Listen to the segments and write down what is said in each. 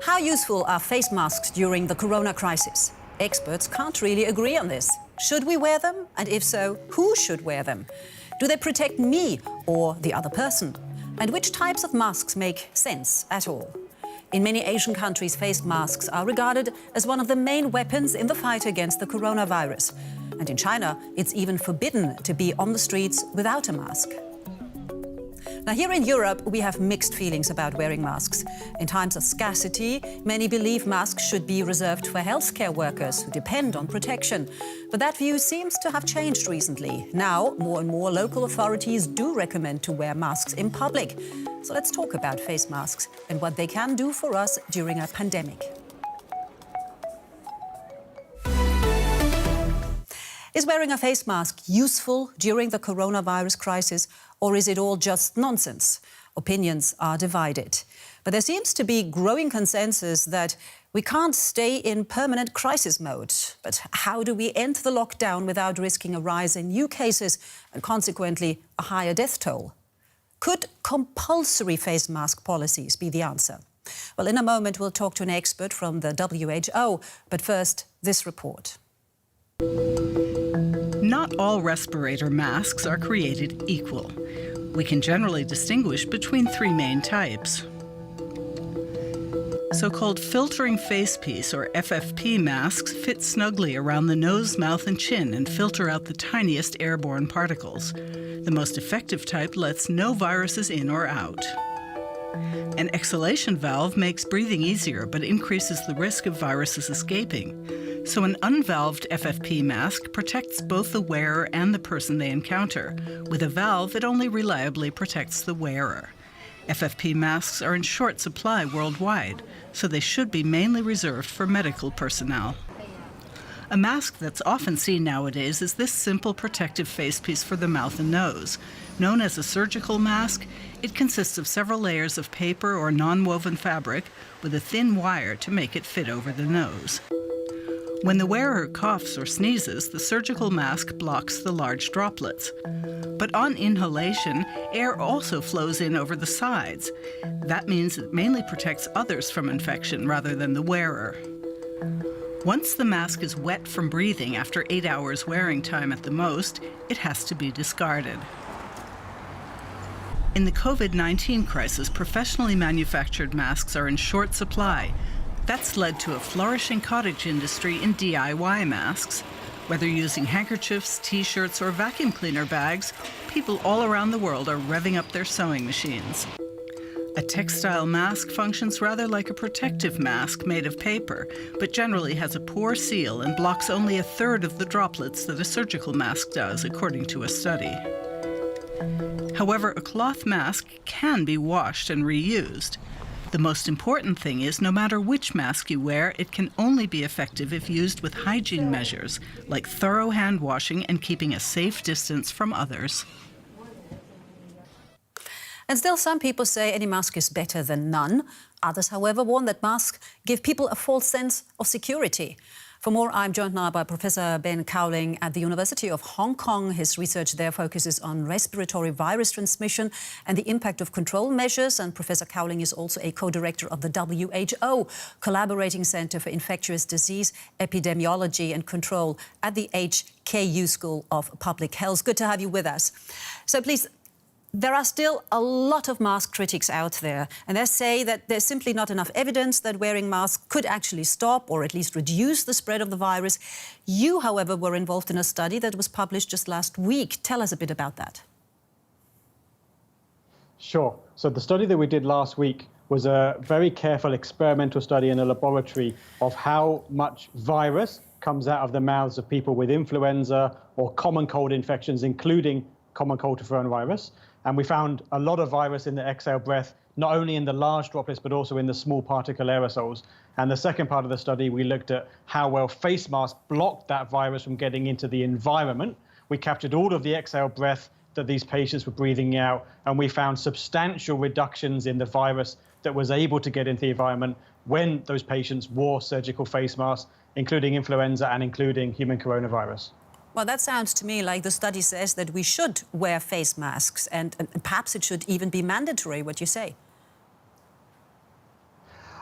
How useful are face masks during the corona crisis? Experts can't really agree on this. Should we wear them? And if so, who should wear them? Do they protect me or the other person? And which types of masks make sense at all? In many Asian countries, face masks are regarded as one of the main weapons in the fight against the coronavirus. And in China, it's even forbidden to be on the streets without a mask. Now, here in Europe, we have mixed feelings about wearing masks. In times of scarcity, many believe masks should be reserved for healthcare workers who depend on protection. But that view seems to have changed recently. Now, more and more local authorities do recommend to wear masks in public. So let's talk about face masks and what they can do for us during a pandemic. Is wearing a face mask useful during the coronavirus crisis, or is it all just nonsense? Opinions are divided. But there seems to be growing consensus that we can't stay in permanent crisis mode. But how do we end the lockdown without risking a rise in new cases and consequently a higher death toll? Could compulsory face mask policies be the answer? Well, in a moment, we'll talk to an expert from the WHO. But first, this report. Not all respirator masks are created equal. We can generally distinguish between three main types. So-called filtering facepiece, or FFP masks, fit snugly around the nose, mouth, and chin and filter out the tiniest airborne particles. The most effective type lets no viruses in or out. An exhalation valve makes breathing easier but increases the risk of viruses escaping. So an unvalved FFP mask protects both the wearer and the person they encounter. With a valve, it only reliably protects the wearer. FFP masks are in short supply worldwide, so they should be mainly reserved for medical personnel. A mask that's often seen nowadays is this simple protective facepiece for the mouth and nose. Known as a surgical mask, it consists of several layers of paper or non-woven fabric with a thin wire to make it fit over the nose. When the wearer coughs or sneezes, the surgical mask blocks the large droplets. But on inhalation, air also flows in over the sides. That means it mainly protects others from infection rather than the wearer. Once the mask is wet from breathing after 8 hours wearing time at the most, it has to be discarded. In the COVID-19 crisis, professionally manufactured masks are in short supply. That's led to a flourishing cottage industry in DIY masks. Whether using handkerchiefs, t-shirts, or vacuum cleaner bags, people all around the world are revving up their sewing machines. A textile mask functions rather like a protective mask made of paper, but generally has a poor seal and blocks only a third of the droplets that a surgical mask does, according to a study. However, a cloth mask can be washed and reused. The most important thing is, no matter which mask you wear, it can only be effective if used with hygiene measures, like thorough hand washing and keeping a safe distance from others. And still, some people say any mask is better than none. Others, however, warn that masks give people a false sense of security. For more, I'm joined now by Professor Ben Cowling at the University of Hong Kong. His research there focuses on respiratory virus transmission and the impact of control measures. And Professor Cowling is also a co-director of the WHO Collaborating Center for Infectious Disease, Epidemiology and Control at the HKU School of Public Health. Good to have you with us. So please, there are still a lot of mask critics out there, and they say that there's simply not enough evidence that wearing masks could actually stop or at least reduce the spread of the virus. You, however, were involved in a study that was published just last week. Tell us a bit about that. Sure. So the study that we did last week was a very careful experimental study in a laboratory of how much virus comes out of the mouths of people with influenza or common cold infections, including common cold coronavirus. And we found a lot of virus in the exhaled breath, not only in the large droplets, but also in the small particle aerosols. And the second part of the study, we looked at how well face masks blocked that virus from getting into the environment. We captured all of the exhaled breath that these patients were breathing out, and we found substantial reductions in the virus that was able to get into the environment when those patients wore surgical face masks, including influenza and including human coronavirus. Well, that sounds to me like the study says that we should wear face masks, and perhaps it should even be mandatory. What do you say?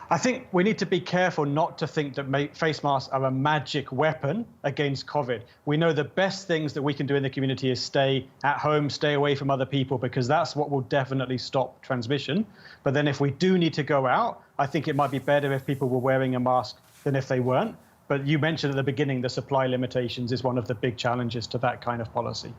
I think we need to be careful not to think that face masks are a magic weapon against COVID. We know the best things that we can do in the community is stay at home, stay away from other people, because that's what will definitely stop transmission. But then if we do need to go out, I think it might be better if people were wearing a mask than if they weren't. But you mentioned at the beginning the supply limitations is one of the big challenges to that kind of policy.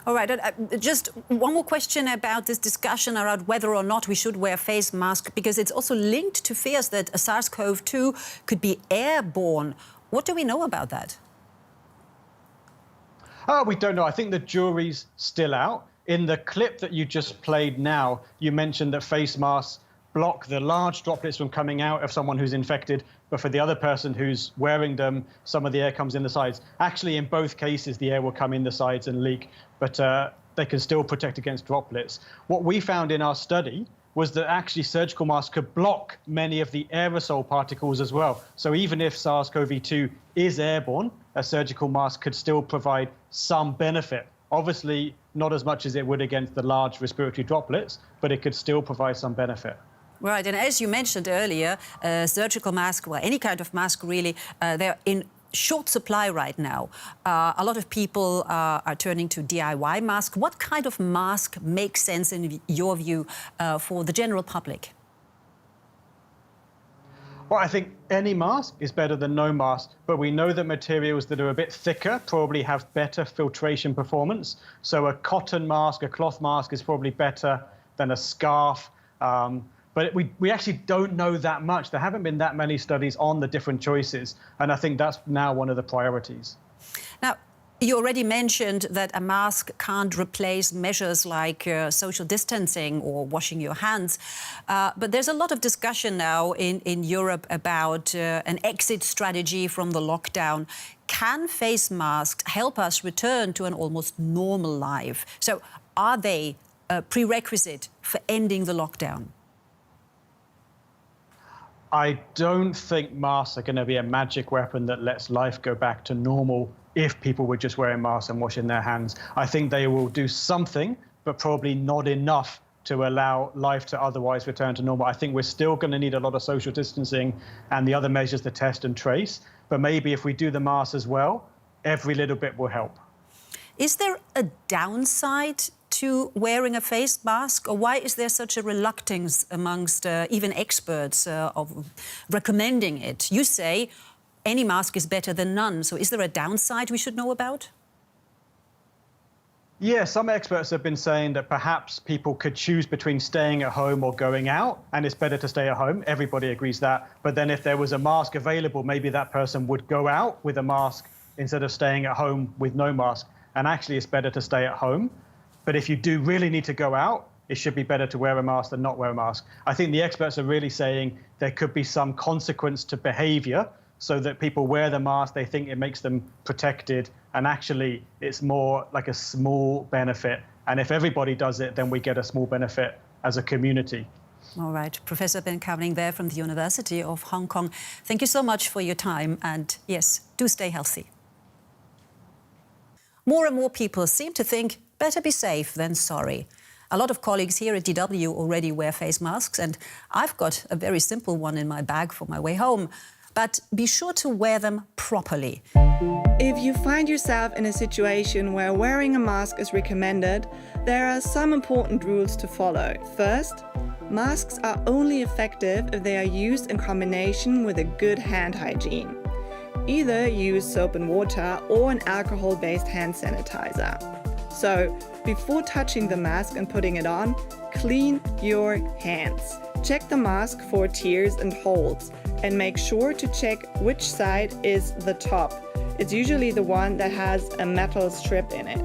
All right, just one more question about this discussion around whether or not we should wear face masks, because it's also linked to fears that SARS-CoV-2 could be airborne. What do we know about that? We don't know. I think the jury's still out. In the clip that you just played now, you mentioned that face masks block the large droplets from coming out of someone who's infected, but for the other person who's wearing them, some of the air comes in the sides. Actually, in both cases, the air will come in the sides and leak, but they can still protect against droplets. What we found in our study was that actually surgical masks could block many of the aerosol particles as well. So even if SARS-CoV-2 is airborne, a surgical mask could still provide some benefit. Obviously, not as much as it would against the large respiratory droplets, but it could still provide some benefit. Right, and as you mentioned earlier, surgical mask, or any kind of mask really, they're in short supply right now. A lot of people are turning to DIY masks. What kind of mask makes sense in your view for the general public? Well, I think any mask is better than no mask, but we know that materials that are a bit thicker probably have better filtration performance. So a cotton mask, a cloth mask is probably better than a scarf. But we actually don't know that much. There haven't been that many studies on the different choices, and I think that's now one of the priorities. Now, you already mentioned that a mask can't replace measures like social distancing or washing your hands. But there's a lot of discussion now in Europe about an exit strategy from the lockdown. Can face masks help us return to an almost normal life? So are they a prerequisite for ending the lockdown? I don't think masks are going to be a magic weapon that lets life go back to normal if people were just wearing masks and washing their hands. I think they will do something, but probably not enough to allow life to otherwise return to normal. I think we're still going to need a lot of social distancing and the other measures to test and trace. But maybe if we do the masks as well, every little bit will help. Is there a downside to wearing a face mask, or why is there such a reluctance amongst even experts of recommending it? You say any mask is better than none, so is there a downside we should know about? Yeah, some experts have been saying that perhaps people could choose between staying at home or going out, and it's better to stay at home. Everybody agrees that. But then if there was a mask available, maybe that person would go out with a mask instead of staying at home with no mask. And actually, it's better to stay at home. But if you do really need to go out, it should be better to wear a mask than not wear a mask. I think the experts are really saying there could be some consequence to behavior so that people wear the mask, they think it makes them protected, and actually it's more like a small benefit. And if everybody does it, then we get a small benefit as a community. All right. Professor Ben Cowling there from the University of Hong Kong. Thank you so much for your time, and yes, do stay healthy. More and more people seem to think better be safe than sorry. A lot of colleagues here at DW already wear face masks, and I've got a very simple one in my bag for my way home. But be sure to wear them properly. If you find yourself in a situation where wearing a mask is recommended, there are some important rules to follow. First, masks are only effective if they are used in combination with a good hand hygiene. Either use soap and water or an alcohol-based hand sanitizer. So, before touching the mask and putting it on, clean your hands. Check the mask for tears and holes, and make sure to check which side is the top. It's usually the one that has a metal strip in it.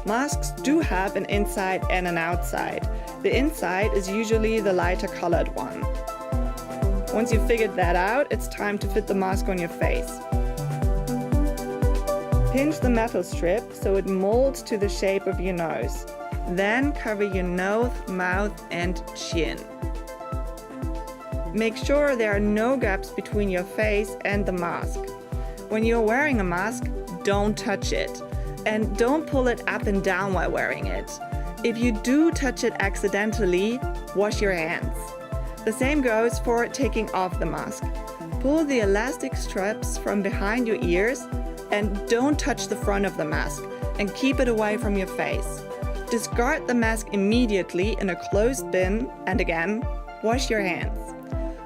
Masks do have an inside and an outside. The inside is usually the lighter colored one. Once you've figured that out, it's time to fit the mask on your face. Pinch the metal strip so it molds to the shape of your nose. Then cover your nose, mouth, and chin. Make sure there are no gaps between your face and the mask. When you're wearing a mask, don't touch it. And don't pull it up and down while wearing it. If you do touch it accidentally, wash your hands. The same goes for taking off the mask. Pull the elastic straps from behind your ears and don't touch the front of the mask and keep it away from your face. Discard the mask immediately in a closed bin and again, wash your hands.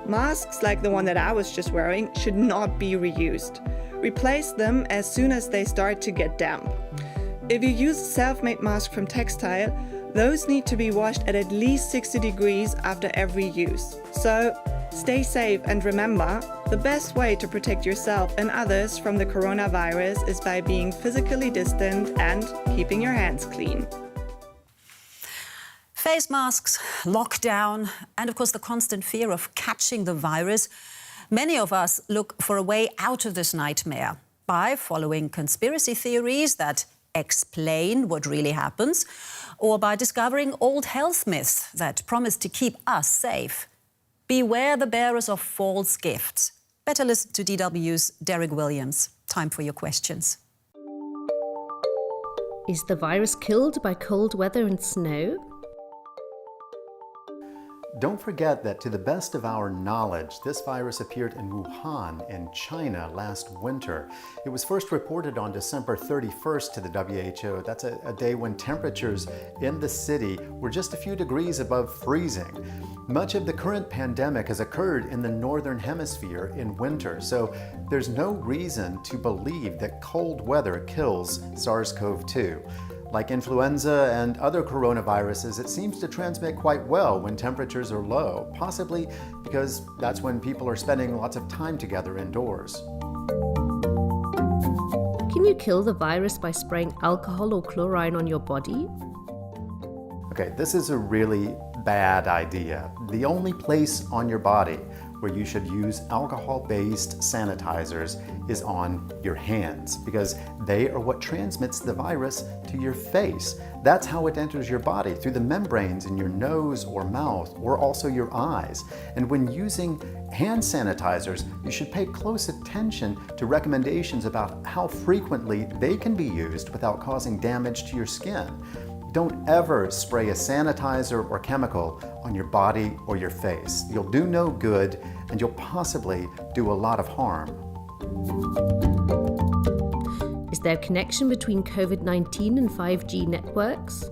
Masks like the one that I was just wearing should not be reused. Replace them as soon as they start to get damp. If you use a self-made mask from textile, those need to be washed at least 60 degrees after every use. So, stay safe and remember, the best way to protect yourself and others from the coronavirus is by being physically distant and keeping your hands clean. Face masks, lockdown, and of course the constant fear of catching the virus. Many of us look for a way out of this nightmare by following conspiracy theories that explain what really happens, or by discovering old health myths that promise to keep us safe. Beware the bearers of false gifts. Better listen to DW's Derek Williams. Time for your questions. Is the virus killed by cold weather and snow? Don't forget that to the best of our knowledge, this virus appeared in Wuhan in China last winter. It was first reported on December 31st to the WHO. That's a day when temperatures in the city were just a few degrees above freezing. Much of the current pandemic has occurred in the northern hemisphere in winter, so there's no reason to believe that cold weather kills SARS-CoV-2. Like influenza and other coronaviruses, it seems to transmit quite well when temperatures are low, possibly because that's when people are spending lots of time together indoors. Can you kill the virus by spraying alcohol or chlorine on your body? Okay, this is a really bad idea. The only place on your body where you should use alcohol-based sanitizers is on your hands, because they are what transmits the virus to your face. That's how it enters your body, through the membranes in your nose or mouth, or also your eyes. And when using hand sanitizers, you should pay close attention to recommendations about how frequently they can be used without causing damage to your skin. Don't ever spray a sanitizer or chemical on your body or your face. You'll do no good, and you'll possibly do a lot of harm. Is there a connection between COVID-19 and 5G networks?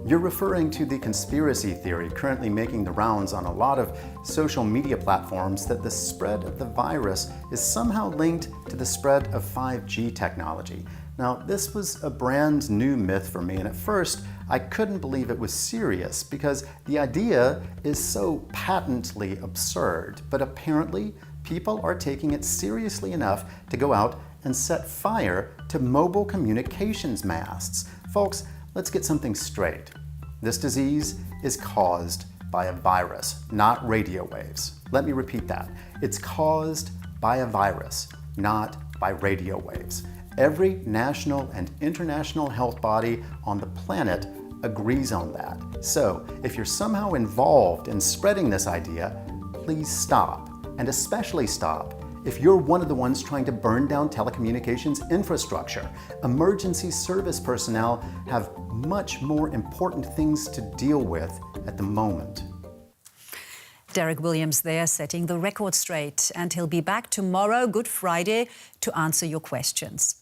You're referring to the conspiracy theory currently making the rounds on a lot of social media platforms that the spread of the virus is somehow linked to the spread of 5G technology. Now, this was a brand new myth for me, and at first I couldn't believe it was serious because the idea is so patently absurd. But apparently, people are taking it seriously enough to go out and set fire to mobile communications masts. Folks, let's get something straight. This disease is caused by a virus, not radio waves. Let me repeat that. It's caused by a virus, not by radio waves. Every national and international health body on the planet agrees on that. So, if you're somehow involved in spreading this idea, please stop. And especially stop if you're one of the ones trying to burn down telecommunications infrastructure. Emergency service personnel have much more important things to deal with at the moment. Derek Williams there, setting the record straight. And he'll be back tomorrow, Good Friday, to answer your questions.